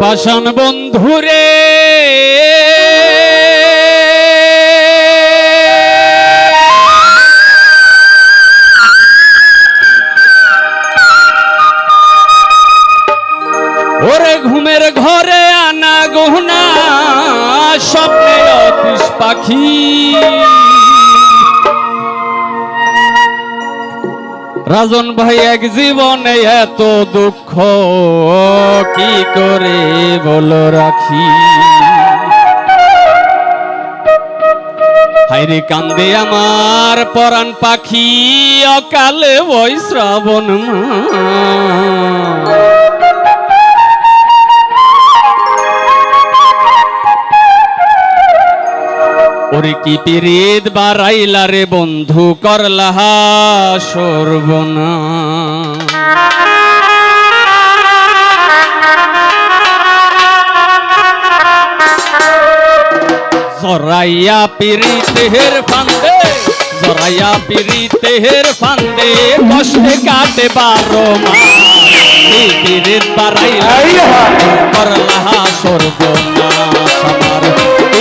পাষাণ বন্ধুরে ওরে ঘুমের ঘরে আনা গহনা স্বপ্নে অতিশ পাখি রাজন ভাই এক জীবনে এত দুঃখ কি করে বলো রাখি হায়রে কান্দে আমার পরাণ পাখি অকালে ওই শ্রাবণ ওরে কি পিরিত বারাইলা রে বন্ধু করলা সর্বনাশ জরাইয়া পিরিতের ফান্দে জরাইয়া পিরিতের ফান্দে কষ্টে কাটে 12 মাস এই পিরিত বারাইলা করলা সর্বনাশ আমার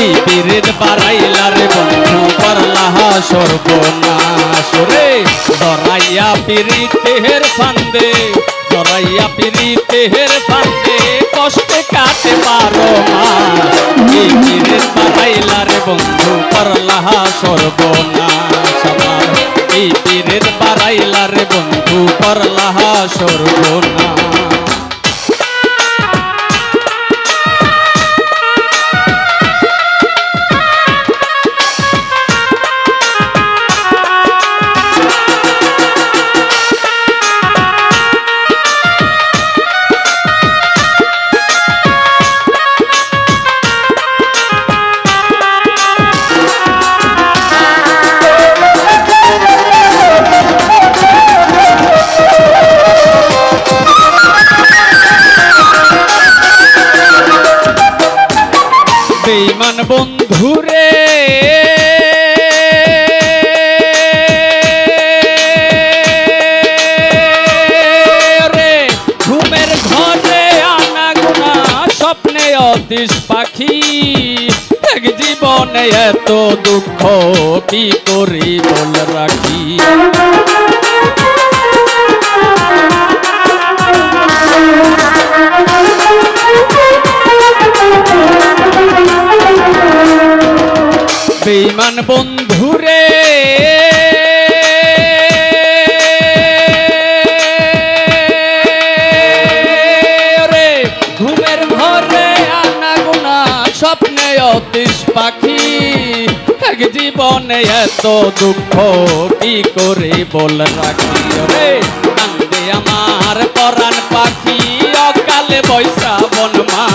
এই পিরিত বারাইলা রে বন্ধু করলা সর্বনাশ রে জরাইয়া পিরিতের ফান্দে জরাইয়া পিরিতের ফান্দে কষ্টে কাটে 12 মাস এই পিরিত বারাইলা রে বন্ধু করলা সর্বনাশ আমার এই পিরিত বারাইলা রে বন্ধু করলা সর্বনাশ বেঈমান বন্ধুরে রে ঘুমের ঘরে আনা গোনা স্বপ্নে অতিশ পাখি এক জীবনে এত দুঃখ কি করি বল রাখি বেঈমান বন্ধুরে রে ঘুমের ঘরে আনা গোনা স্বপ্নে অতিশ পাখি এক জীবনে এত দুঃখ কি করে বল রাখি রে কান্দে আমার পরাণ পাখি অকালে বৈশাবন মা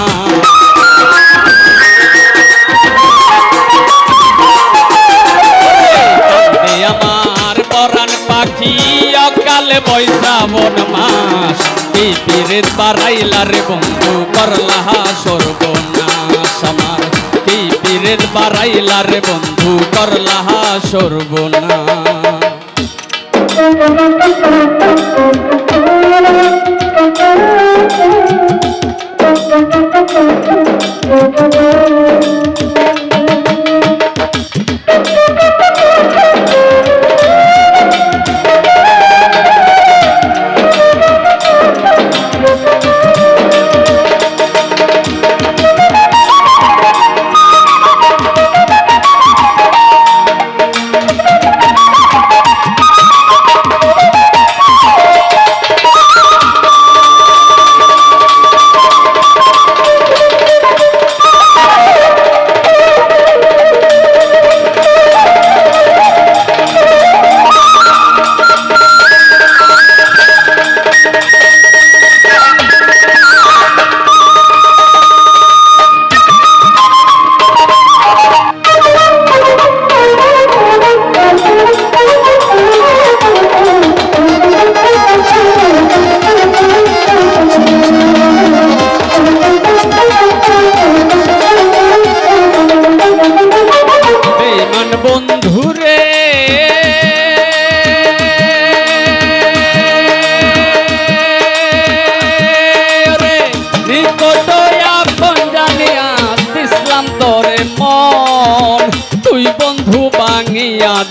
আমার পরাণ পাখি অকালে বৈশাবন মাস এই পিরিত বারাইলা রে বন্ধু করলা সর্বনাশ আমার এই পিরিত বারাইলা রে বন্ধু করলা সর্বনাশ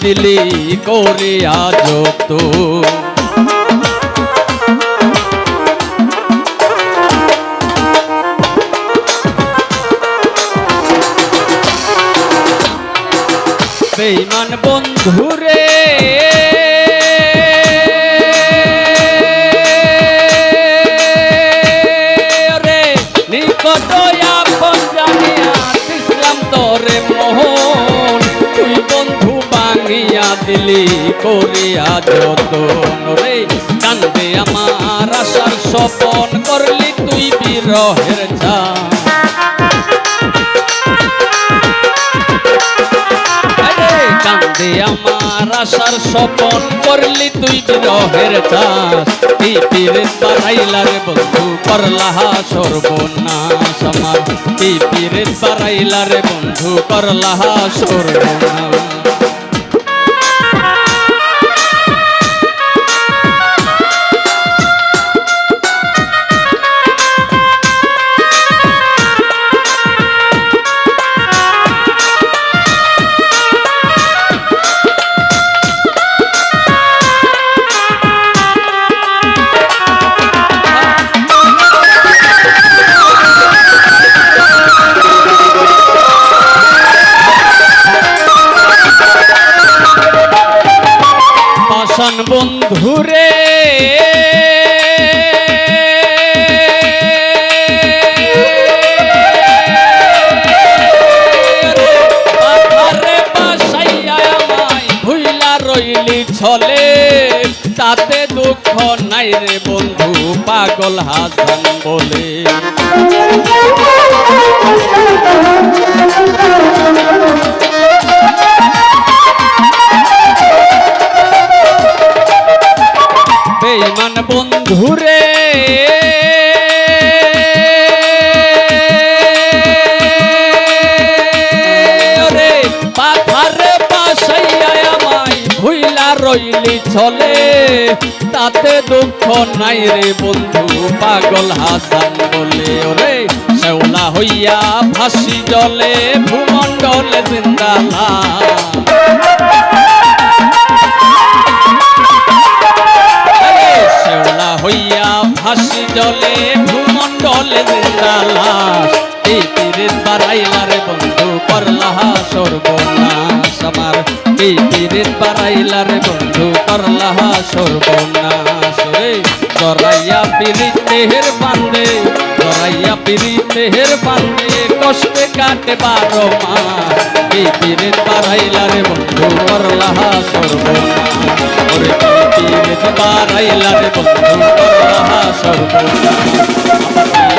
দিলি করিয়া যত বেঈমান বন্ধুরে রে নিকট আপন জানিয়া ইসলাম তোরে মোহন তুই বন্ধু ভাঙিয়া দিলি করিয়া যতন রে কান্দে আমার আশার স্বপন করলি তুই বিরহের ছা কান্দে আমার আশার স্বপন করলি তুই বিরহের চাষ এই পীরের বাড়াইলার বন্ধু করলাহা সর্বনাশ আমার এই পীরের বাড়াইলার বন্ধু করলাহা সর্বনাশ বন্ধুরে ভুইলা রইলি ছলে তাতে দুঃখ নাই রে বন্ধু পাগল হাসান বলে বেঈমান বন্ধুরে রে পাথারে বাসাইয়া আমায় ভুইলা রইলি ছলে তাতে দুঃখ নাই রে বন্ধু পাগল হাসান বলে ওরে শেওলা হইয়া ভাসি জলে ভূমণ্ডলে জিন্দালা হইয়া ভাসি জলে ভূমণ্ডলে জিন্দালাস এই পীরের বাড়াইলারে বন্ধু করলাহা সর্বনাশ আমার এই পীরের বাড়াইলারে বন্ধু করলাহা সর্বনাশ রে জরাইয়া পিরিত দেহের বান্ধে জরাইয়া পিরিত দেহের বান্ধে কষ্টে কাটে 12 মাস এই পীরের বাড়াইলারে বন্ধু করলাহা সর্বনাশ ওরে পীরের বাড়াইলারে বন্ধু করলাহা সর্বনাশ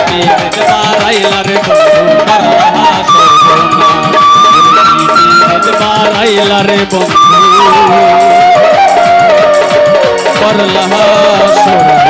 পীরের বাড়াইলারে বন্ধু করলাহা সর্বনাশ পীরের বাড়াইলারে বন্ধু করলাহা সর্বনাশ